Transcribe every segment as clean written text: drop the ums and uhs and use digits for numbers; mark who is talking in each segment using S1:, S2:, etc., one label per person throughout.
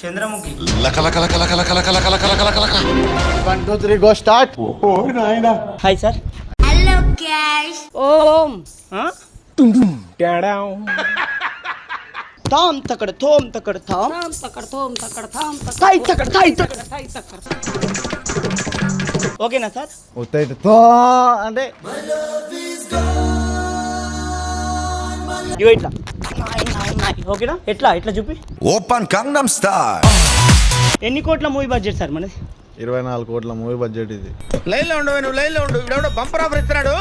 S1: చంద్రముఖి.
S2: లక లక లక లక లక లక లక లక లక లక
S3: 1 2 3 go start.
S1: Hi sir.
S4: Hello guys.
S1: ఓం తాం తక్కడ తోం తక్కడ తాం
S5: తక్కడ తోం తక్కడ తాం
S1: తాయి తక్కడ తాయి తక్కడ. ఓకేనా సార్?
S3: ఉత్తైతే తో అంటే
S1: ఇగో ఇట్లా ఓకేనా? ఎట్లా ఎట్లా చూపి.
S2: Open గంగనం style.
S1: ఎన్ని కోట్ల మూవీ బడ్జెట్ సార్ మనది?
S3: 24 కోట్ల మూవీ బడ్జెట్ ఇది.
S6: లైన్ లో ఉండు, నువ్వు లైన్ లో ఉండు. ఇవిడెవడో బంపర్ ఆఫర్ ఇస్తున్నాడు.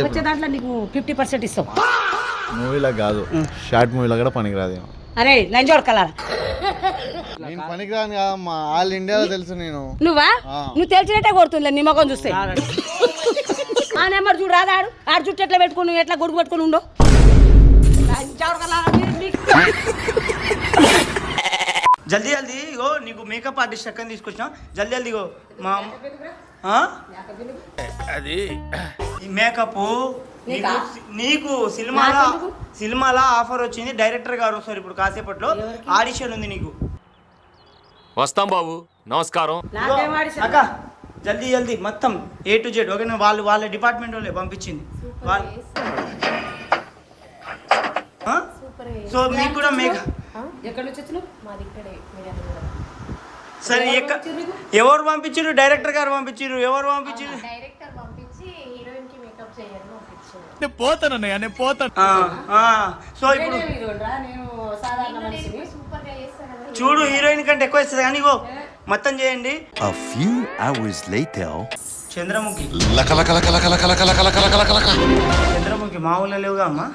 S5: వచ్చే దాంట్లో నీకు 50% ఇస్తాం.
S3: మూవీలా కాదు, షార్ట్ మూవీలా కూడా పనికిరాదు.
S5: అరే లంచ్ కొడకలారా,
S3: నేను పనికిరాను కాదమ్మా, ఆల్ ఇండియాలో తెలుసు నేను.
S5: నువ్వా? నువ్వు తెలిసినట్టే కొడుతుందిలే నీ మొఖం చూస్తే. ఆ నెంబర్ చూడు రాదా, ఆడు చుట్టూ ఎట్లా పెట్టుకుని నువ్వు ఎట్లా గొడుగు పట్టుకుని ఉండవు.
S1: జల్దీ జల్దీ ఇగో నీకు మేకప్ ఆర్టిస్ట్ ఎక్కడ తీసుకొచ్చిన. జల్దీ జల్దీ ఇగో మా
S6: అది
S1: ఈ మేకప్ నీకు సినిమాలో ఆఫర్ వచ్చింది. డైరెక్టర్ గారు వస్తారు ఇప్పుడు కాసేపట్లో. ఆడిషన్ ఉంది నీకు.
S7: వస్తాం బాబు, నమస్కారం.
S1: అక్క జల్దీ జల్దీ మొత్తం A to Z ఓకేనా? వాళ్ళ డిపార్ట్మెంట్ వాళ్ళే పంపించింది వాళ్ళు. సో మీకు కూడా మేకప్
S5: ఎక్కడి నుంచి వచ్చినావు?
S1: సరే ఎవరు పంపించారు? డైరెక్టర్ గారు పంపించారు. ఎవరు పంపించారు?
S4: డైరెక్టర్ పంపించి హీరోయిన్ కి మేకప్ చేయని పంపించారు.
S6: నేను పోతానన్నయ్య, నేను పోతాను.
S1: సో ఇప్పుడు
S5: నేను సాధారణ మనిషిని.
S4: సూపర్ గా చేస్తాను.
S1: చూడు, హీరోయిన్ కంటే ఎక్కువ ఇస్తుంది కానీ ఇగో మొత్తం చేయండి.
S2: A few hours later.
S1: Chandramukhi.
S2: లక లక లక లక లక లక లక లక లక లక.
S1: చంద్రముఖి మా ఊళ్ళో లేవుగా అమ్మా.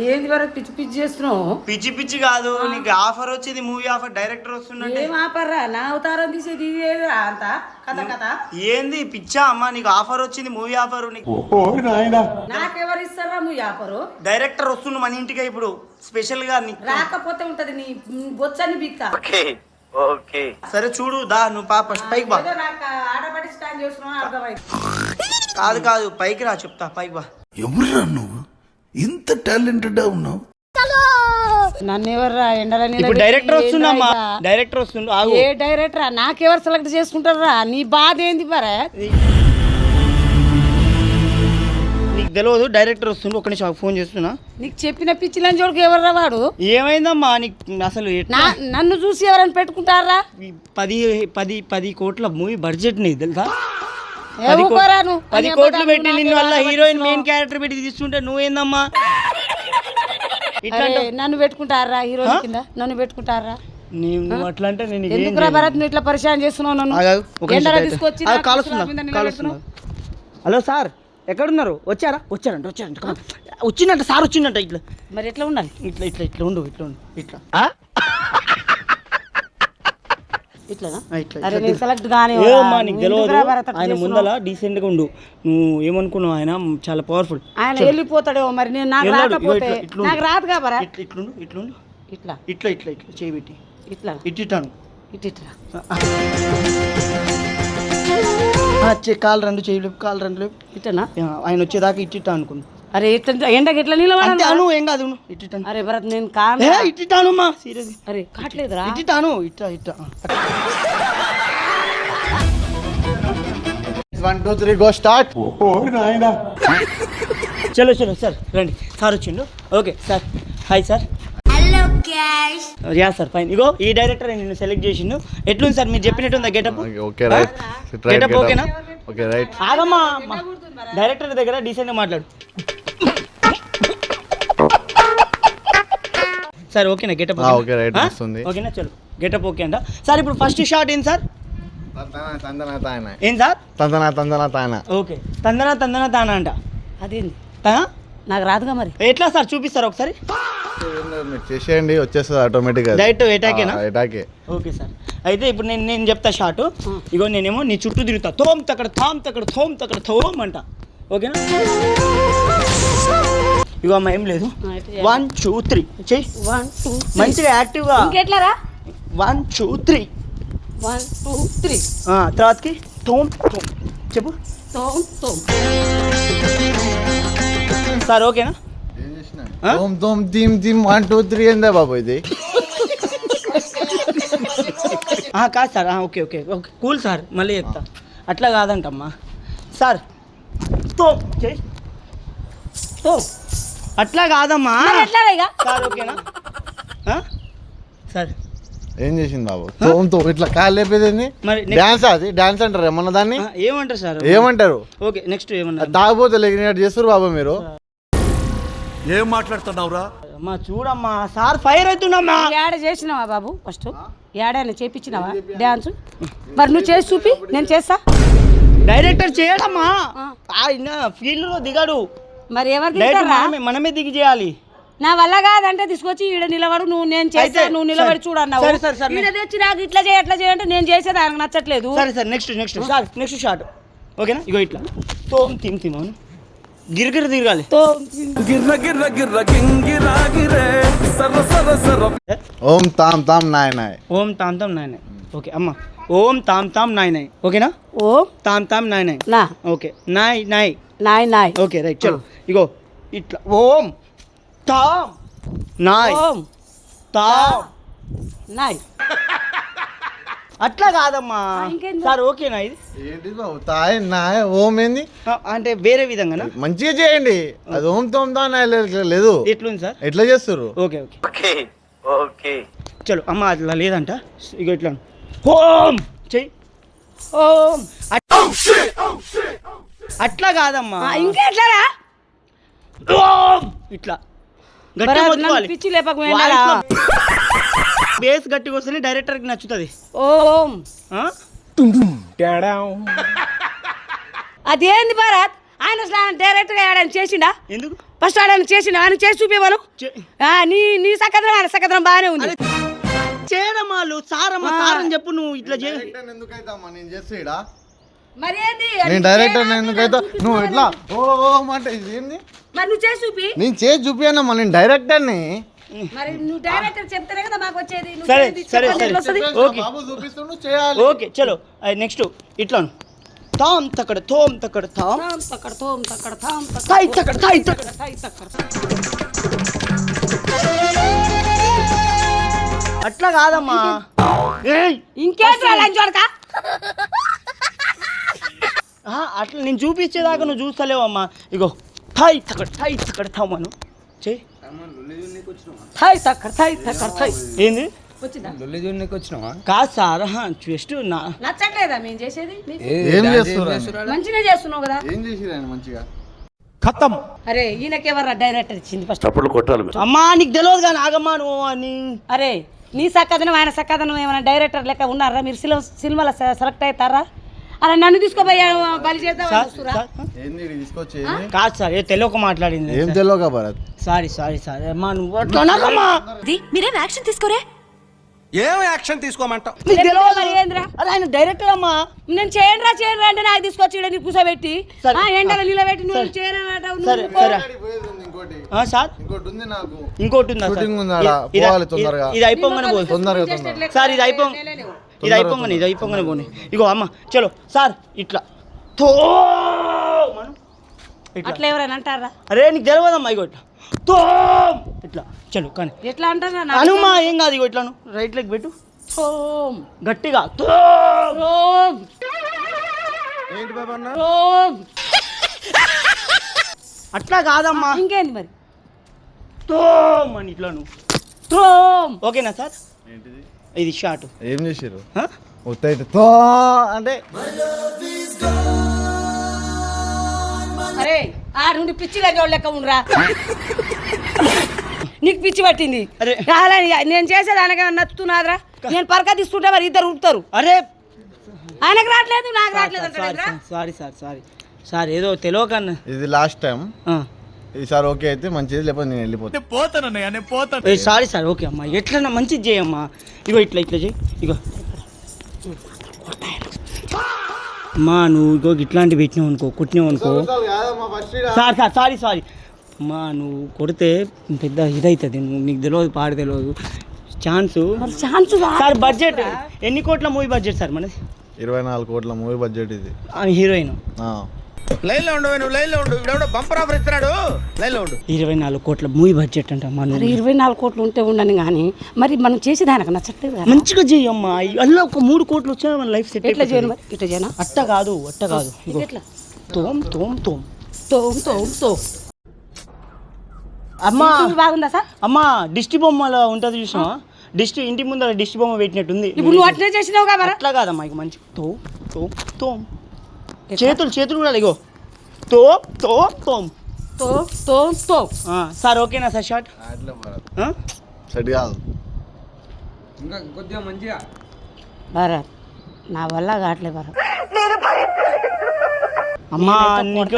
S5: ఏంది వరకు పిచ్చి పిచ్చి చేస్తున్నావు?
S1: పిచ్చి పిచ్చి కాదు, నీకు ఆఫర్ వచ్చింది. Movie offer. డైరెక్టర్ వస్తున్నట్టే.
S5: ఏం ఆపర్రా, నా అవతారం తీసేది అంత కథ కథ
S1: ఏంది పిచ్చా అమ్మా? నీకు ఆఫర్ వచ్చింది, మూవీ ఆఫర్.
S5: నాకెవరు ఇస్తారా నువ్వు ఆఫరు?
S1: డైరెక్టర్ వస్తుండు మన ఇంటికి ఇప్పుడు స్పెషల్ గా.
S5: రాకపోతే ఉంటది నీ బొచ్చని బిక్క.
S1: సరే చూడు దా, నువ్వు ఫస్ట్ పైకి బా.
S5: నాకు ఆడబడి స్టాండ్ చేస్తున్నావు అర్థమైంది.
S1: కాదు పైకి రా, చెప్తా. పైకి బా.
S2: ఎవరురా నువ్వు ఇంత టాలెంటెడ్ ఉన్నావు?
S5: నన్ను ఎవర్రా ఎండలని
S1: ఇప్పుడు డైరెక్టర్ వస్తుండమ్మా. డైరెక్టర్ వస్తుండు.
S5: ఏ డైరెక్టర్? నాకెవరు సెలెక్ట్ చేసుకుంటారా? నీ బాధ ఏంది మరే?
S1: నీకు తెలియదు, డైరెక్టర్ వస్తుండు. ఒక నిమిషం ఫోన్ చేస్తున్నా.
S5: నీకు చెప్పిన పిచ్చిలని చూడకు ఎవర్రా వాడు?
S1: ఏమైందమ్మా నీకు అసలు?
S5: నన్ను చూసి ఎవరైనా పెట్టుకుంటారా?
S1: 10 కోట్ల మూవీ బడ్జెట్ నీకు తెలుసా?
S5: 10
S1: కోట్లు పెట్టి నిన్ను వల్ల హీరోయిన్ మెయిన్ క్యారెక్టర్ పెట్టి తీసుకుంటే నువ్వేందమ్మా ఇట్లా?
S5: నన్ను పెట్టుకుంటారా హీరోయిన్ కింద? నన్ను పెట్టుకుంటారా?
S1: నువ్వు అట్లా అంటే నేను
S5: ఎందుకురా భరత్ నువ్వు ఇట్లా పరిచయం చేస్తున్నావు నన్ను? ఎండలో తీసుకొచ్చి
S1: హలో సార్, ఎక్కడున్నారు? వచ్చారంట వచ్చిందంట సార్, వచ్చిందంట. ఇట్లా
S5: మరి ఎట్లా ఉండాలి?
S1: ఇట్లా ఉండు ఇట్లా.
S5: అరే నేను సెలెక్ట్ గానే
S1: నీకు తెలియదు. ఆయన ముందల డీసెంట్ గా ఉండు. నువ్వు ఏమనుకున్నావు? ఆయన చాలా పవర్ఫుల్.
S5: ఆయన వెళ్ళిపోతాడేమో మరి. నేను నాకు రాకపోతే నాకు రాదు కాబరా.
S1: ఇట్లుండు
S5: ఇట్లా
S1: చేయబెట్టి
S5: ఇట్లా
S1: ఇట్టిట్టాను.
S5: ఇట్లా
S1: కాలు రెండు చేయలేవు, కాలు రెండు లేవు.
S5: ఇట్టనా?
S1: ఆయన వచ్చేదాకా ఇట్టిట్టా అనుకున్నా.
S5: అరే ఎండకి ఎట్లా నిలబడాను?
S1: ఏం కాదు ఇట్టిట్టాను.
S5: అరే భరత్ నేను కాను.
S1: ఇట్టిట్టాను అమ్మా, సీరియస్.
S5: అరే కాట్లేదురా,
S1: ఇట్టిట్టాను. ఇట్లా
S3: 1 2 3 గో స్టార్ట్.
S1: చలో సార్ రండి. సార్ వచ్చిండు. Okay sir. Hi sir.
S4: Hello guys.
S1: Yeah sir fine. ఇగో ఈ డైరెక్టర్ నిన్ను సెలెక్ట్ చేసిండు. ఎట్లుంది సార్? మీరు చెప్పినట్టు ఉందా గెటప్?
S3: Okay right.
S1: గెటప్ ఓకేనా?
S3: Okay right.
S1: ఆగమ్మా, డైరెక్టర్ దగ్గర డీసెంట్ గా మాట్లాడు సార్. ఓకేనా గెటప్?
S3: ఓకే రైట్ వస్తుంది.
S1: ఓకేనా? చలో గెటప్ ఓకే అంట సార్. ఇప్పుడు ఫస్ట్ షాట్ ఏంటి సార్? ఏం సార్?
S3: తందన తాన.
S1: ఓకే, తందన తాన అంట.
S5: అదేంది
S1: తా?
S5: నాకు రాదుగా మరి.
S1: ఎట్లా సార్ చూపిస్తారు ఒకసారి?
S3: మీరు చేసేయండి, వచ్చేస్తుంది ఆటోమేటిక్గా.
S1: డైరెక్ట్ ఎటాకేనా?
S3: ఎటాకే.
S1: Okay sir. అయితే ఇప్పుడు నేను చెప్తా షార్ట్. ఇగో నేనేమో నీ చుట్టూ తిరుగుతా. థోమ్ తక్కడ థామ్ తక్కడ థోమ్ తక్కడ థోమ్ అంట. ఓకేనా? ఇగో అమ్మ ఏం లేదు. 1 2 3 చెయ్యి.
S5: 1 2
S1: మంచిగా యాక్టివ్గా.
S5: ఇంకెట్లారా?
S1: 1 2 3
S5: 1 2 3
S1: తర్వాతకి థోమ్ థోమ్ చెప్పు.
S5: తోమ్
S1: సార్ ఓకేనా?
S3: తోమ్ దీమ్ 1 2 3 ఏందా బాబు ఇది?
S1: కాదు sir okay okay okay cool sir మళ్ళీ చెప్తా అట్లా కాదంటమ్మా సార్ తో చెయ్యి తో అట్లా కాదమ్మా
S5: మరి ఎట్లా ఇక
S1: సార్ ఓకేనా సార్
S3: ఏం చేసింది బాబు తోమతో ఇట్లా కాలు లేపేది
S1: మరి
S3: డాన్స్ అది డాన్స్ అంటారు ఏమన్నా దాన్ని
S1: ఏమంటారు సార్
S3: ఏమంటారు
S1: ఓకే నెక్స్ట్ ఏమన్నా
S3: తాగపోతే లేకినట్టు చేస్తారు బాబు మీరు.
S2: ఏం మాట్లాడుతున్నావురా?
S1: అమ్మా చూడమ్మా సార్ ఫైర్ అవుతుండమ్మా
S5: ఏడ చేసినావా బాబు ఫస్ట్ ఏడైనా చేపించినావా డ్యాన్స్ మరి నువ్వు చేసి చూపి నేను చేస్తా
S1: డైరెక్టర్ చేయడమ్మా ఆయన ఫీల్డ్ లో దిగాడు
S5: మరి ఎవరు
S1: డైరెక్ట్
S5: దిగుతారా?
S1: మనమే దిగి చేయాలి
S5: నా వల్ల కాదంటే తీసుకొచ్చి ఈడ నిలబడు నువ్వు నేను చేస్తా
S1: అయితే,
S5: నువ్వు నిలబడి
S1: సరే,
S5: చూడన్నావు
S1: సరే, సరే, సరే.
S5: ఈడ తెచ్చి నాకు ఇట్లా చేయి అట్లా చేయంటే నేను చేసేది ఆయనకు నచ్చట్లేదు
S1: సరే sir next sir next shot ఓకేనా ఇగో ఇట్లా తోమ్ తిమ్ తిమ్ అవును గిరిగిరి తిరగాలి
S5: తో
S3: ఓం తామ్ తామ్ నాయ్ నాయ్.
S1: ఓం తామ్ తామ్ నాయ్ నాయ్ ఓకే అమ్మ ఓం తామ్ తామ్ నాయ్ నాయ్ ఓకేనా
S5: ఓ
S1: తామ్ తామ్ నాయ్ నాయ్
S5: నా
S1: ఓకే నాయ్ నాయ్
S5: నాయ్ నాయ్
S1: ఓకే రైట్ చలో ఇగో ఇట్లా ఓం తామ్ నాయ్
S5: ఓం
S1: తామ్
S5: నాయ్
S1: అట్లా కాదమ్మా
S5: ఇంకేంది?
S1: సార్ ఓకేనా ఇది
S3: ఏంటి బాబు తాయ్ నాయ్ ఓం ఏంది
S1: అంటే వేరే విధంగానా
S3: మంచిగా చేయండి అది ఓం తోమ్ తా నాయ్ లేదు
S1: ఎట్లుంది సార్
S3: ఎట్లా చేస్తారు
S1: ఓకే ఓకే ఓకే చలో అమ్మ అట్లా లేదంట ఇక ఇట్లా ఓం చెయ్యి ఓం అట్లా కాదమ్మా
S5: ఇంకెట్లారా
S1: ఓం ఇట్లా గట్టిగా మొత్తుకోవాలి.
S5: పిచ్చి లేపక
S1: వాయిస్లో బేస్ గట్టిగా వస్తేనే డైరెక్టర్కి నచ్చుతుంది
S5: ఓం
S1: ఆ?
S5: అదేంది భారత్ ఆయన అసలు డైరెక్ట్ గా ఆయన చేసిండా
S1: ఎందుకు
S5: ఫస్ట్ ఆయన చేసిండా ఆయన చేసి చూపేవాను
S1: చే-
S5: నీ సకదనం ఆయన సకదనం బాగానే ఉంది
S1: చేయడమ్మా సారమ్మా సార్ అని చెప్పు నువ్వు ఇట్లా చేయి
S3: ఎందుకైతామ్మా నేను చేస్తాడా
S5: మరి ఏంది
S3: నేను డైరెక్టర్ ఎందుకైతా నువ్వు ఇట్లా ఓం అంటే ఇది ఏంది
S5: మరి నువ్వు చేసి చూపి
S3: నేను చేసి చూపియనమ్మా నేను డైరెక్టర్ని.
S5: మరి నువ్వు డైరెక్టర్ చెప్తేనే కదా మాకు వచ్చేది నువ్వు
S1: సరే,
S5: చేసి
S1: సరే,
S5: చెప్పాలి,
S1: సరే.
S5: ఎట్లా వస్తది?
S1: ఓకే.
S3: బాబు చూపిస్తుండు చేయాలి.
S1: ఓకే చలో నెక్స్ట్ ఇట్లా తామ్ తక్కడ తోమ్ తక్కడ తామ్
S5: తాం తక్కడ తోం తక్కడ తాం తక్కడ
S1: తాయ్ తక్కడ తాయ్ తక్కడ
S5: తాయ్ తక్కడ.
S1: అట్లా కాదమ్మా ఏయ్
S5: ఇంకేంట్రా లంచోడక
S1: అట్లా నేను చూపించేదాకా నువ్వు చూస్తలేవమ్మా ఇగో థాయ్ తక్కడ థామను చెయ్యి
S5: థాయ్ తక్కడ థాయ్ తక్కడ థాయ్
S1: ఏంది
S5: వచ్చిందా
S1: కాదు సార్ జస్ట్ నా
S5: నచ్చట్లేదా మేము చేసేది నీకు?
S3: ఏం చేస్తున్నారు
S5: మంచిగా చేస్తున్నావు కదా
S3: ఏం చేసిరండి మంచిగా
S5: అరే ఈయనకెవర్రా డైరెక్టర్ ఇచ్చింది ఫస్ట్
S1: అమ్మా నీకు తెలియదు కానీ ఆగమ్మా నువ్వు అని
S5: అరే నీ సక్కదనం ఆయన సక్కదనం ఏమైనా డైరెక్టర్ లెక్క ఉన్నారా మీరు సినిమాలో సెలెక్ట్ అవుతారా అలా నన్ను తీసుకోపోయా బలి చేద్దాం
S1: సార్,
S5: చూస్తురా?
S1: సార్,
S3: ఏంది ఈడ తీసుకొచ్చి ఏంది?
S1: కాదు సార్ ఏ తెలియక మాట్లాడింది
S3: ఏం తెలియక భరత్
S1: సారీ అమ్మా నువ్వు అట్లా అనకమ్మా.
S8: మీరేం యాక్షన్ తీసుకోరే
S6: ఏం యాక్షన్ తీసుకోమంటావు
S1: నీకు తెలియదు
S5: మరి ఏందిరా?
S1: అరే ఆయన డైరెక్టర్ అమ్మా
S5: నేను చేయండిరా అంటే నాకు తీసుకొచ్చి ఈడ నీకు కూర్చోబెట్టి
S1: సరే.
S5: ఎండలో నిలబెట్టి నువ్వు చేయనంటావు
S1: సరే సరే
S3: పోయేది ఉంది ఇంకోటి
S1: సార్
S3: ఇంకోటి ఉంది నాకు
S1: ఇంకోటి ఉందా సార్?
S3: షూటింగ్ ఉంది ఆడ.
S1: ఇది-
S3: పోవాలి తొందరగా.
S1: ఇది అయిపోగానే పోదు
S3: తొందరగా
S1: సార్ ఇది అయిపోగానే పోనీ ఇగో అమ్మ చలో సార్ ఇట్లా తో మను. ఇట్లా.
S5: అట్లా ఎవరైనా అంటారా
S1: అరే నీకు తెలియదమ్మా ఇగో ఇట్లా తో ఇట్లా చలో కానీ
S5: ఎట్లా అంటారా
S1: అనుమా ఏం కాదు ఇగో ఇట్లాను రైట్ లెగ్ పెట్టు
S5: ఓం
S1: గట్టిగా తో
S5: ఓం ఓం
S1: అట్లా కాదమ్మా
S5: ఇంకేంది మరి
S1: తో అని ఇట్లాను
S5: ఓం
S1: ఓకేనా సార్ ఇది షార్ట్
S3: ఏం చేసిర్రు ఉత్తైతే తో అంటే
S5: అరే ఆ నుండి పిచ్చిగా జోడు లెక్క ఉండరా నీకు పిచ్చి పట్టింది
S1: అరే.
S5: నేను చేసేదానికి నచ్చుతున్నాదిరా నేను పరక తీసుకుంటే మరి ఇద్దరు ఉరుకుతారు
S1: అరే
S5: ఆయనకు రావట్లేదు నాకు రావట్లేదు అంటారా
S1: సారీ ఏదో తెలియకన్నా
S3: ఇది లాస్ట్ టైం ఈసారి ఓకే అయితే మంచిది లేకపోతే నేను వెళ్ళిపోతాను.
S6: పోతానన్నయ్య నేను పోతాను
S1: సారీ ఓకే అమ్మా ఎట్లన్నా మంచిది చేయమ్మా ఇగో ఇట్లా చేయి ఇగో అమ్మా నువ్వు ఇగో ఇట్లాంటివి పెట్టినావు అనుకో కుట్టినావు అనుకో సారీ అమ్మా నువ్వు కొడితే పెద్ద ఇదవుతుంది నీకు తెలియదు పాడు తెలియదు ఛాన్స్ సార్ బడ్జెట్ ఎన్ని కోట్ల మూవీ బడ్జెట్ సార్ మనది
S3: 24 కోట్ల మూవీ బడ్జెట్ ఇది
S1: హీరోయిన్
S3: ఆ.
S6: లైన్ లో ఉండు, నువ్వు లైన్ లో ఉండు. ఇవిడెవడో బంపర్ ఆఫర్ ఇస్తున్నాడు, లైన్ లో ఉండు.
S1: 24 కోట్ల మూవీ బడ్జెట్ అంట మన
S5: మరి 24 కోట్లు ఉంటే ఉండని కానీ మరి మనం చేసేది ఆయనకు నచ్చట్లేదు కదా.
S1: మంచిగా చేయమ్మా, అలా ఒక 3 కోట్లు వచ్చా మన లైఫ్ సెట్.
S5: ఎట్లా చేయను మరి? ఇట్లా చేయనా?
S1: అట్ట కాదు ఇగో.
S5: ఎట్లా?
S1: తోమ్ తోమ్ తోమ్
S5: తోమ్ తోమ్ తోమ్.
S1: అమ్మా
S5: బాగుందా సార్?
S1: అమ్మా దిష్టి బొమ్మలో ఉంటుంది చూసినావా? ఇంటి ముందర దిష్టి బొమ్మ పెట్టినట్టుంది.
S5: ఇప్పుడు నువ్వు అట్లే చేసినావు కదా.
S1: అట్లా కాదమ్మా, ఇక మంచి తోమ్ తోమ్ తోమ్. చేతులు కూడా ఇగో తోమ్ తోమ్ తోమ్
S5: తోమ్ తోమ్ తోమ్.
S1: సార్ ఓకేనా సార్ షార్ట్?
S3: సెట్ కాదు.
S5: భరత్ నా వల్ల కావట్లే భరత్.
S1: అమ్మా నీకు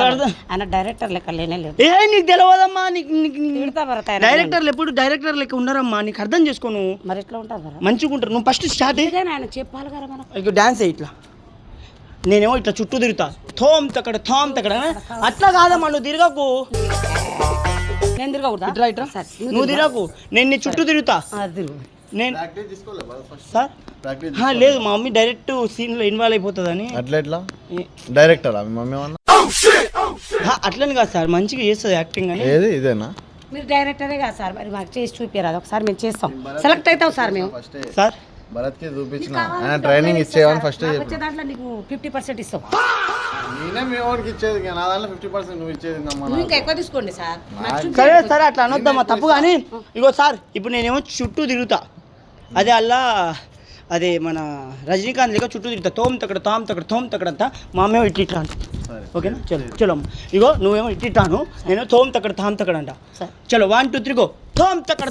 S5: ఆయన డైరెక్టర్ లెక్క లేనే లేదు.
S1: నీకు తెలియదమ్మా,
S5: తిడతా భరత్.
S1: డైరెక్టర్లు ఎప్పుడు డైరెక్టర్ లెక్క ఉండరమ్మా, నీకు అర్థం చేసుకోను.
S5: మరి ఎట్లా ఉంటారు భరత్?
S1: మంచిగా ఉంటారు. నువ్వు ఫస్ట్ స్టార్ట్
S5: ఆయన చెప్పాలి కదా మనం.
S1: ఇక డాన్స్ ఇట్లా, నేనేమో ఇట్లా చుట్టూ తిరుగుతా, థోమ్ తక్కడ అట్లా కాదమ్మా, నువ్వు తిరగకు.
S5: నేను తిరగకూడదా?
S1: ఇట్లా ఇట్లా నువ్వు తిరగకు, నేను నీ చుట్టూ తిరుగుతా. నేను సార్ లేదు, మా మమ్మీ డైరెక్ట్ సీన్ లో ఇన్వాల్వ్ అయిపోతుందని.
S3: అట్లా డైరెక్టర్ మీ మమ్మీ ఏమన్నా?
S1: అట్లని కాదు సార్, మంచిగా చేస్తుంది యాక్టింగ్ అని.
S3: ఏది ఇదేనా?
S5: మీరు డైరెక్టరే కదా సార్, మరి మాకు చేసి చూపించరాదు ఒకసారి? మేము చేస్తాం, సెలెక్ట్ అవుతాం సార్ మేము.
S1: సార్
S3: భరత్కి చూపించిన ఆయన ట్రైనింగ్ ఇచ్చేవని ఫస్ట్
S5: వచ్చే దాంట్లో నీకు 50% ఇస్తాం.
S3: నేనే మీ వాడికి ఇచ్చేది, నా దాంట్లో 50% నువ్వు ఇచ్చేది.
S5: నువ్వు ఇంకా ఎక్కువ తీసుకోండి సార్.
S1: సరే సరే అట్లా అనొద్దమ్మా, తప్పు. కానీ ఇగో సార్, ఇప్పుడు నేనేమో చుట్టూ తిరుగుతా, అదే అలా అదే మన రజనీకాంత్ లేక చుట్టూ తిరుగుతా, తోమ్ తక్కడ అంతా. మా అమ్మేమో ఇట్లా అంట. ఓకేనా? చలో ఇగో నువ్వేమో ఇట్టాను, నేను తోమ్ తక్కడ అంట. చలో 1 2 3 గో. తోమ్ తక్కడ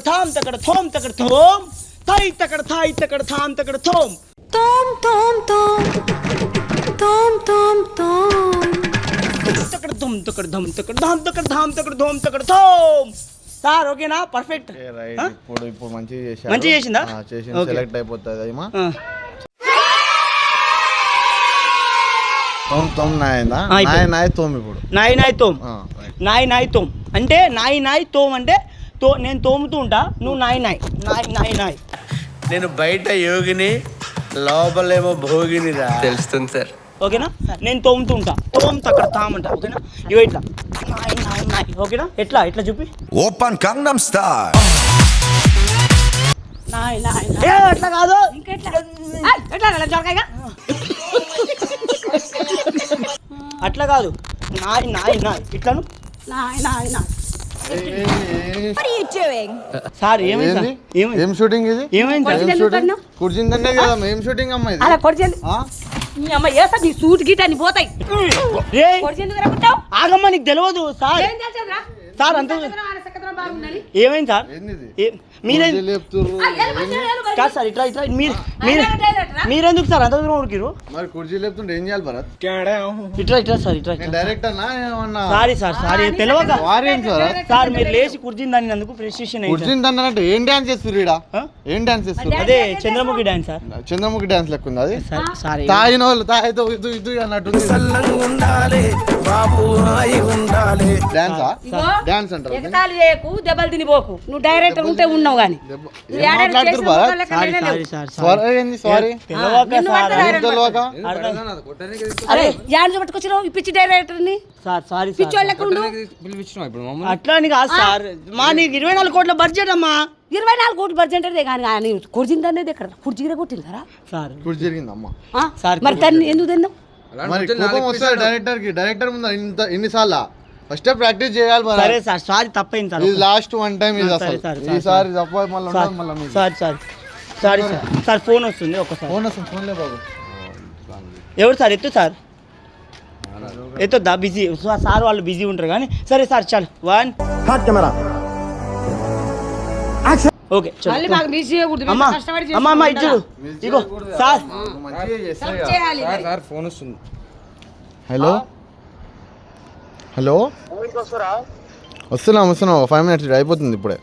S1: తోమ్ తాయి తక్కడ థామ్ తక్కడ తోమ్
S8: తోమ్ తోమ్ తోమ్ తోమ్ తోమ్ తోమ్
S1: తక్కడ ధమ్ తక్కడ తోమ్. సార్ ఓకేనా? పర్ఫెక్ట్.
S3: ఇప్పుడు మంచిగా
S1: మంచిగా చేసిందా?
S3: సెలెక్ట్ అయిపోతుంది ఏమా. తోమ్ నాయ్ తోమ్. ఇప్పుడు
S1: నాయ్ తోమ్ అంటే నాయ్ తోమ్ అంటే నేను తోముతూ ఉంటా, నువ్వు నాయ్.
S6: నేను బయట యోగిని, లోపలేమో భోగిని రా. తెలుస్తుంది సార్.
S1: ఓకేనా? నేను తోముతూ ఉంటా, తోమ్ తక్కడ తామంట. ఓకేనా? ఇగో ఇట్లా నాయ్. ఓకేనా? ఎట్లా చూపి.
S2: ఓపెన్ కంగనం స్టార్.
S1: అట్లా కాదు, అట్లా కాదు. నాయ్ ఇట్లాను. సార్ ఏమైంది?
S3: ఏం షూటింగ్ ఇది?
S1: ఏమైంది?
S3: కుర్చిందనే కదా ఏం షూటింగ్ అమ్మా ఇది?
S5: అలా కొడిచేంది నీ అమ్మ వేస్తా, నీ సూట్ గీట అని పోతాయి. కొడిచేందుకు రమ్ముతావు?
S1: ఆగమ్మా, నీకు తెలియదు సార్. సార్ అంత ఏమైంది సార్? మీరే కాదు సార్, ఇట్లా మీరెందుకు సార్ అంత దూరం ఉడికిరు?
S3: మరి కుర్చీ లేపుతుంటే ఏం చేయాలి భరత్?
S1: ఇట్లా సార్,
S3: డైరెక్టర్
S1: సారీ తెలియక సార్, మీరు లేచి కుర్చిందని అందుకు ఫ్రస్ట్రేషన్
S3: కుర్చిందన్నట్టు ఏం డాన్స్ చేస్తారు ఈడ? ఏం డాన్స్ చేస్తారు?
S1: అదే Chandramukhi dance sir.
S3: Chandramukhi dance లెక్క ఉంది అది.
S1: సారీ
S3: తాగిన వాళ్ళు తాగితో ఇది అన్నట్టు డాన్సా? డాన్స్ అంటారు.
S5: ఎగతాళి చేయకు, దెబ్బలు తినిపోకు. నువ్వు డైరెక్టర్ ఉంటే ఉన్నావు కానీ పట్టుకొచ్చినావు పిచ్చి డైరెక్టర్ ని.
S1: అట్లా అని కాదు సార్, మా నీకు 24 కోట్ల బడ్జెట్ అమ్మా.
S5: 24 కోట్ల బడ్జెట్ అంటే కానీ కుర్చింది అనేది ఎక్కడ కుర్చీ కొట్టింది కదా
S1: సార్?
S3: కుర్చీ జరిగిందమ్మా
S1: సార్.
S5: మరి దాన్ని ఎందుకు తిన్నావు?
S3: మరి కోపం వస్తుంది డైరెక్టర్ కి. డైరెక్టర్ ముందు ఎన్నిసార్లు ఫస్ట్ ప్రాక్టీస్ చేయాలి.
S1: సరే సార్, సారీ తప్పైంది సార్.
S3: ఇది లాస్ట్ వన్ టైం ఇది అసలు. ఈసారి తప్ప మళ్ళీ
S1: సారీ సార్. ఫోన్ వస్తుంది ఒకసారి.
S3: ఫోన్ లే బాబు.
S1: ఎవరు సార్? ఎత్తు సార్, ఎత్తొద్దా? బిజీ సార్, వాళ్ళు బిజీ ఉంటారు కానీ. సరే సార్, చాలు 1 కెమెరా ఓకే. అమ్మా ఇచ్చుడు ఇగో సార్.
S3: ఫోన్ వస్తుంది. హలో వస్తున్నాం 5 minutes అయిపోతుంది ఇప్పుడే.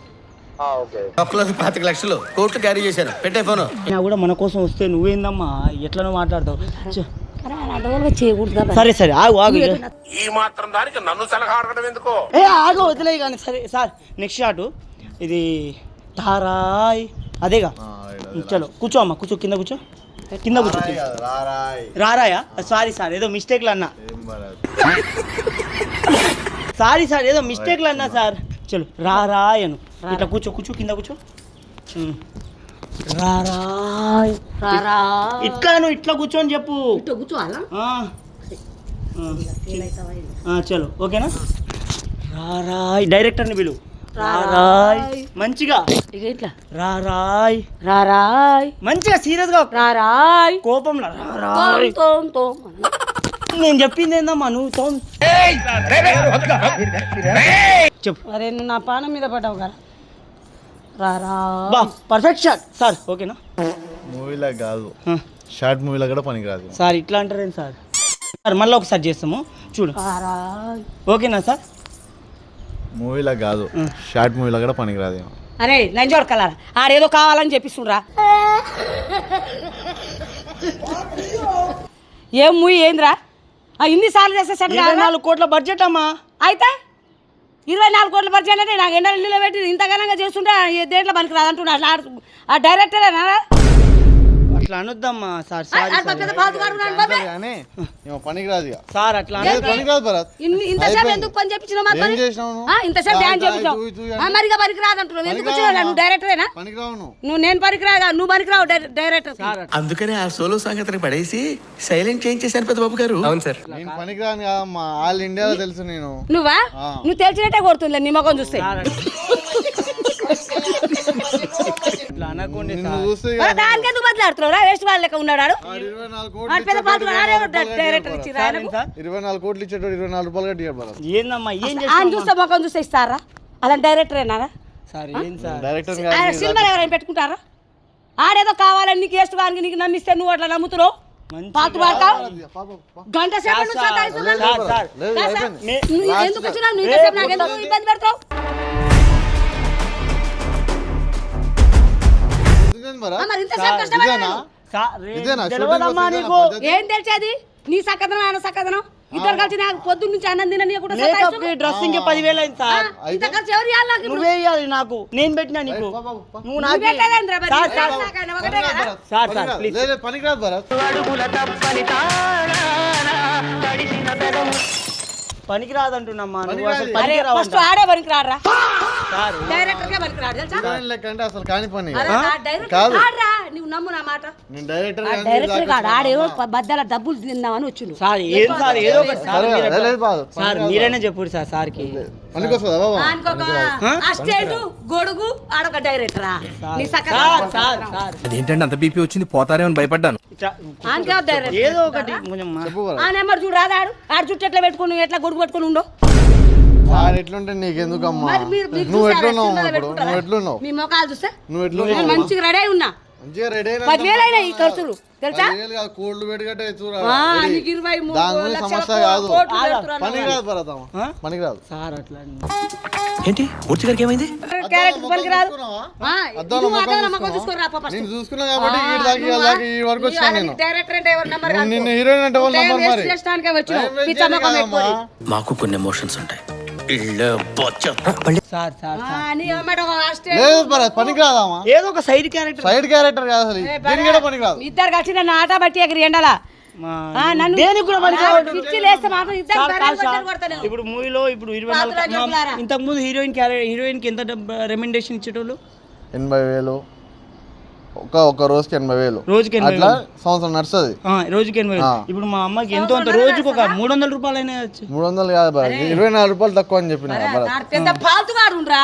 S6: 25 లక్షలు కోట్లు క్యారీ చేశాను, పెట్టే ఫోన్.
S1: కూడా మన కోసం వస్తే నువ్వేందమ్మా ఎట్లనో మాట్లాడతావు?
S5: చేయకూడదు.
S1: సరే ఆగు.
S6: ఈ మాత్రం దానికి నన్ను సలహా అడగడం ఎందుకో?
S1: ఆగు, వదిలే కానీ. సరే సార్, నెక్స్ట్ షాట్ ఇది తారాయ్ అదేగా. చలో కూర్చో అమ్మా, కింద కూర్చో. కింద కూర్చో రారాయా సారీ సార్ ఏదో మిస్టేక్లు అన్నా సారీ సార్ ఏదో మిస్టేక్లు అన్నా సార్ చలో రారాయను ఇట్లా కూర్చో కూర్చో కింద కూర్చో రారాయ్ ఇట్లా నువ్వు ఇట్లా కూర్చోని చెప్పు
S5: ఇట్లా కూర్చోవాలా
S1: చలో ఓకేనా రారాయ్ డైరెక్టర్ని పిలువు రారాయ్ మంచిగా
S5: ఇక ఇట్లా
S1: రారాయ్
S5: రారాయ్
S1: మంచిగా సీరియస్గా
S5: రారాయ్
S1: కోపంలో రారాయ్
S5: తోం తోం
S1: నేను చెప్పింది ఏందమ్మా నువ్వు చెప్పు
S5: అరే నువ్వు నా పానం మీద పడ్డావు కదా రారా
S1: బా పర్ఫెక్ట్ షాట్ సార్ ఓకేనా
S3: మూవీలో కాదు షార్ట్ మూవీలో కూడా పనికిరాదు
S1: సార్ ఇట్లా అంటారేంటి సార్ సార్ మళ్ళీ ఒకసారి చేస్తాము చూడు
S5: రారాయ్
S1: ఓకేనా సార్
S3: మూవీలో కాదు షార్ట్ మూవీలో కూడా పనికిరాదు
S5: అరే లంచోడు కలరా ఆడేదో కావాలని చెప్పిస్తుండ్రా ఏం మూవీ ఏంద్రా ఇన్ని సార్లు చేస్తే సెట్
S1: 24 కోట్ల బడ్జెట్ అమ్మా
S5: అయితే 24 కోట్ల బడ్జెట్ అంటే నాకు ఎండ ఇల్లు పెట్టి ఇంతగానంగా చేస్తుంటే దేంట్లో పనికి రాదంటున్నా ఆ డైరెక్టరేనా
S1: అట్లా అనొద్దమ్మా సార్ సారీ
S3: కానీ పనికిరాదు ఇక
S1: సార్ అట్లా
S3: పనికిరాదు భరత్
S5: ఇంతసేపు ఎందుకు పని చెప్పించినావు
S3: ఏం చేసినావు నువ్వు?
S5: ఇంతసేపు డ్యాన్స్ చెప్పించావు మరిగా పనికి రాదంటున్నావు ఎందుకు వచ్చినావు నువ్వు డైరెక్టరేనా
S3: పనికిరావు
S5: నువ్వు నేను పనికిరాగా నువ్వు పనికిరావు డైరెక్టర్
S6: అందుకనే ఆ సోలో సాంగతిని పడేసి సైలెంట్ చేయించేశాను పెద్ద బాబు గారు అవును సార్
S3: నేను పనికిరాను కాదమ్మా ఆల్ ఇండియాలో తెలుసు నేను
S5: నువ్వా నువ్వు తెలిసినట్టే కొడుతుందిలే నీ ముఖం చూస్తే
S1: ఇట్లా అనకండి
S3: నిన్ను చూస్తే ఇక
S5: దానికి ఎందుకు బదులాడుతున్నావు వేస్ట్ వాళ్ళ లెక్క ఉన్నాడు
S3: 24 కోట్లు
S5: వాడు పెద్ద పాత్ర డైరెక్టర్ ఇచ్చిరా
S1: సార్ ఏంటి సార్
S3: 24 కోట్లు ఇచ్చేటోడు 24 రూపాయలు కట్టి భరత్
S1: ఏందమ్మా ఏం
S5: ఆయన
S1: చేస్తావు
S5: చూస్తే ముఖం చూస్తే ఇస్తారా అలా డైరెక్టరేనా
S1: సార్ ఏం సార్
S3: డైరెక్టర్
S5: సినిమాలు ఎవరైనా పెట్టుకుంటారా ఆడేదో కావాలని నీకు వేస్ట్ కానీ నీకు నమ్మిస్తే నువ్వు అట్లా నమ్ముతున్నావు పాత్ర వాడతావు గంట సేపు నువ్వు సతాయిస్తున్నావు.
S1: సార్ సార్
S3: లేదు
S5: కాదు సార్.
S3: అయిపోయింది
S5: నువ్వు ఎందుకు వచ్చినావు నువ్వు ఇంతసేపు నాకు ఎందుకు ఇబ్బంది పెడతావు
S3: భరత్
S5: మరి ఇంతసేపు కష్టపడ్డాను
S1: సార్
S3: ఇదేనా?
S1: తెలియదమ్మా
S3: షూటింగ్
S1: నీకు
S3: వస్తుందా?
S5: ఏం తెలిసేది నీ సక్కదనం ఆయన సక్కదనం ఇద్దరు కలిసి నాకు పొద్దున్న నుంచి అన్నం తిననీయకుండా
S1: మేకప్
S5: సతాయిస్తున్నావు.
S1: డ్రెస్సింగ్ 10,000 అయింది సార్
S5: ఇంత ఖర్చు ఎవరు ఇవ్వాలి నాకు ఇప్పుడు?
S1: నువ్వే ఇవ్వాలి నాకు నేను పెట్టినా నీకు నువ్వు
S5: నువ్వు
S1: నాకు
S5: పెట్టలేదురా మరి.
S1: సార్ సార్
S5: నాకైనా ఒకటే కదా.
S1: సార్ సార్ ప్లీజ్
S3: లేదు పనికిరాదు భరత్
S1: పనికి రాదంటున్నమ్మా నువ్వు అసలు
S3: పనికి
S5: అరే
S1: పనికి
S5: ఫస్ట్ ఆడే పనికి రారా
S1: సార్
S5: డైరెక్టర్ గా పనికి రాడు తెలుసా
S3: హీరోయిన్ లెక్క అంటే అసలు కాని పని
S5: అరే ఆ డైరెక్టర్
S3: కాదు.
S5: కాదురా నువ్వు నమ్ము నా మాట
S3: నేను డైరెక్టర్
S5: ఆ డైరెక్టర్ కాదు ఆడేవో బద్దల డబ్బులు తిందామని వచ్చిండు
S1: సార్ ఏం సార్ ఏదో ఒకటి సార్ మీరు
S3: లేదు బాధ
S1: సార్ మీరైనా చెప్పు సార్ సార్కి
S3: పనికొస్తుందా బాబా
S5: అనుకోక అస్టేట్ గొడుగు ఆడొక డైరెక్టరా నీ
S1: సార్
S5: సక్క
S1: సార్ సార్
S9: అదేంటంటే అంత బీపీ వచ్చింది పోతారేమని భయపడ్డాను
S1: ఇట్లా
S5: ఆనకే డైరెక్టర్
S1: ఏదో ఒకటి కొంచెం
S3: చెప్పు భరత్
S5: ఆ నెంబర్ చూడు రాదా ఆడు చుట్టూ ఎట్లా పెట్టుకుని ఎట్లా గొడుగు పెట్టుకుని ఉండో
S3: వాడు ఎట్లుంటే నీకెందుకమ్మా
S5: మరి మీరు
S3: నువ్వు
S5: చూసారా?
S3: ఎట్లున్నావు
S5: సినిమాలో
S3: ఇప్పుడు
S5: పెట్టుకుంటారా?
S3: నువ్వు ఎట్లున్నావు
S5: మీ మొఖాలు చూస్తే
S3: నువ్వు
S5: నేను
S3: ఎట్లున్నావు
S5: మంచిగా రెడీ అయి ఉన్నా
S3: మంచిగా రెడీ
S5: 10,000 అయినాయి ఈ ఖర్చులు తెలుసా
S3: కోళ్ళు పెట్టుకట్టే చూరా
S5: ఆ, నీకు 23
S3: దాని గురించి
S5: లక్షల
S3: సమస్య కాదు
S5: కోట్లు పెడుతున్నారు
S3: పనికి రాదు భరతమ్మ
S1: ఆ?
S3: పనికి రాదు
S1: సార్ అట్లా
S6: ఏంటి మూర్తి గారికి ఏమైంది
S5: క్యారెక్టర్ పనికి రాదు
S3: చూసుకున్నావా?
S5: ఆ,
S3: అద్దాల
S5: నువ్వు
S3: ముఖం
S5: అద్దాల ముఖం
S3: చూసుకున్నావా?
S5: చూసుకోరా పాప
S3: నేను చూసుకున్నా కాబట్టి ఈ దాకా ఈ వరకు వచ్చాను నేను
S5: డైరెక్టర్ అంటే ఎవరి నెంబర్
S3: నువ్వు నిన్ను హీరోయిన్ అంటే వాళ్ళ నంబర్ మరి
S5: చేస్తానికే వచ్చి
S3: టైం వేస్ట్
S5: పిచ్చ
S3: చేయను
S5: ముఖం
S3: కదమ్మా.
S5: పెట్టుకొని
S6: మాకు కొన్ని ఎమోషన్స్ ఉంటాయి ఇళ్ళ బొచ్చ
S1: సార్ సార్
S5: ఆ, నీ అమ్మట ఒక ఆస్ట్రేలియా
S3: లేదు భరత్ పనికి రాదామా
S1: ఏదో ఒక సైడ్ క్యారెక్టర్
S3: సైడ్ క్యారెక్టర్ కాదు అసలు దీనికి కూడా పనికి రాదు
S5: ఇద్దరు కలిసి నన్ను ఆట బట్టి ఎగిరి ఎండలా నన్ను
S1: దేనికి కూడా పనికి రావద్దు.
S5: పిచ్చి లేస్తే మాత్రం ఇద్దరు
S1: సార్, కాదు సార్.
S5: బట్టలు కొడతా నేను.
S1: ఇప్పుడు మూవీలో ఇప్పుడు
S5: పాత్ర చెప్పులారా?
S1: 24 ఇంతకు ముందు హీరోయిన్ కి ఎంత రెమెండేషన్ ఇచ్చేటోళ్ళు
S3: 80,000 ఒక రోజుకి 80,000
S1: రోజుకి 80,000.
S3: అట్లా సంవత్సరం నడుస్తుంది
S1: రోజుకి 80,000
S3: ఆ.
S1: ఇప్పుడు మా అమ్మకి ఎంతో అంత రోజుకి ఒక 300 రూపాయలు అయినా వచ్చు
S3: 300 కాదు భరత్ 24 రూపాయలు తక్కువ అని చెప్పిన భరత్
S5: ఆడ పెద్ద పాల్తుగాడు ఉండరా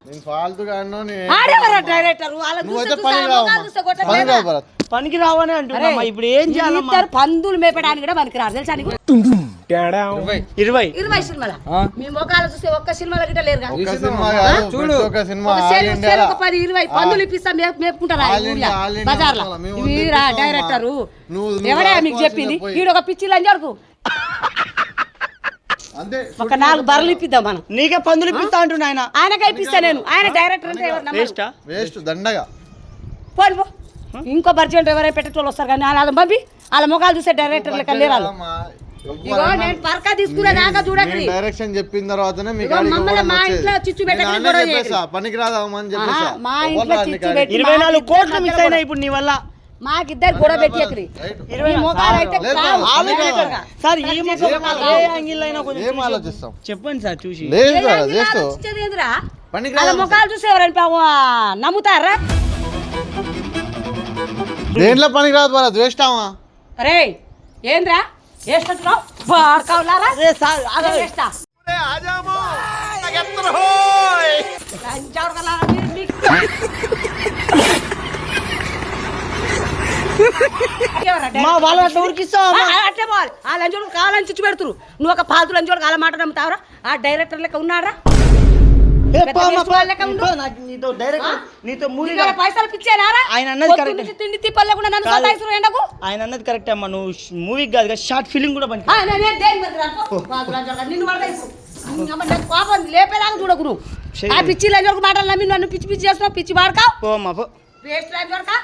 S3: నేను ఫాల్తుగా అన్నో
S5: ఆడేవారా డైరెక్టర్ వాళ్ళ
S3: నువ్వైతే
S5: చూస్తే
S3: పని
S5: చూస్తే
S3: రావు
S5: మొఖాలు చూస్తే కొట్టలేదా?
S3: పని రావు భరత్
S1: పనికి రావని అంటున్నా ఇప్పుడు ఏం చేయాలమ్మా
S5: ఇద్దరు పందులు మేపడానికి కూడా పనికి రాదు తెలుసా నీకు
S1: 20
S5: 20 సినిమాల మీ మొఖాలు చూస్తే ఒక్క సినిమాల గిట్ట లేరుగా
S3: ఒక సినిమా కాదు ప్రతి ఒక్క సినిమా
S5: ఒక
S3: ఆల్
S5: సెల్
S3: ఇండియాలో
S5: ఒక 10 20 పందులు ఇప్పిస్తా మేపుకుంటారా
S3: ఆల్ ఇండియా, ఆల్ ఇండియా
S5: బజార్లో
S3: మొత్తంలో మేము
S5: ఇవి
S3: తెప్పిస్తామమ్మా.
S5: డైరెక్టరు
S3: నువ్వు
S5: ఎవడే మీకు
S3: రాసుకోవాల్సిందే
S5: చెప్పింది
S3: పోయి.
S5: వీడు ఒక పిచ్చిలు అని చెడుకు
S3: అంతే
S5: ఒక 4 బర్రెలు ఇప్పిద్దాం మనం
S1: నీకే పందులు ఇప్పిస్తా అంటున్నా ఆయన
S5: ఆయనకే ఇప్పిస్తా నేను ఆయన డైరెక్టర్ అంటే ఎవరు నమ్మరు.
S1: వేస్టా
S3: వేస్ట్ దండగా
S5: పోను పో ఇంకో బర్జెంట్ ఎవరైనా పెట్టేటోళ్ళు వస్తారు కానీ వాళ్ళని పంపి వాళ్ళ ముఖాలు చూసే డైరెక్టర్ లెక్క లేరు వాళ్ళు.
S3: అమ్మా,
S5: ఇగో నేను పరకా తీసుకునే దాకా చూడకండి.
S3: డైరెక్షన్ చెప్పిన తర్వాతనే మీకు
S5: ఇగో మమ్మల్ని మా ఇంట్లో చిచ్చు పెట్టకండి, గొడవ చేయకండి.
S3: పనికి రాదామని చెప్పేసా
S5: మా ఇంట్లో చిచ్చు పెట్టి
S1: 24 కోట్లు మిస్ అయినా ఇప్పుడు నీ వల్ల.
S5: మాకిద్దరు గొడవ పెట్టేకరి ఈ మోకాలు అయితే
S1: సార్ ఈ ముఖం ఏ యాంగిల్ అయినా కొంచెం
S3: ఏం ఆలోచిస్తాం
S1: చెప్పండి సార్ చూసి.
S3: లేదు కదా చేస్తూ
S5: ఏంద్రా
S3: పనికి
S5: వాళ్ళ
S3: రాదా
S5: ముఖాలు చూసి ఎవరైనా నమ్ముతారా?
S3: దేంట్లో పనికి రాదు బాగా ద్వేష్టామా
S5: అరే ఏంద్రా వేసుకొచ్చున్నావు బాడుకోవాలారా?
S1: సార్
S5: వేస్తా
S1: మా వాళ్ళ అట్లా ఊరికిస్తావా?
S5: అంటే పోవాలి. ఆ లంచోడు కావాలని చిచ్చు పెడుతురు. నువ్వు ఒక పాల్తు లంచోడు కాల మాట నమ్ముతావరా? ఆ డైరెక్టర్ లెక్క ఉన్నారా?
S1: నీతో డైరెక్ట్ నీతో మూవీ
S5: పైసలు పిచ్చానారా?
S1: ఆయన అన్నది కరెక్ట్.
S5: తిండి తిప్పలు లేకుండా నన్ను సతాయిస్తురు ఎండకు.
S1: ఆయన అన్నది కరెక్ట్ అమ్మా. నువ్వు మూవీకి కాదు కదా షార్ట్ ఫిలిం కూడా పనికి.
S5: నిన్ను పాపం లేపేదాకా చూడకు నువ్వు. ఆ పిచ్చి లంచోడు మాటలు నమ్మి నన్ను పిచ్చి పిచ్చి చేస్తున్నావు. పిచ్చి వాడకా
S1: పో అమ్మా పో.
S5: వేస్ట్ లంచోడకా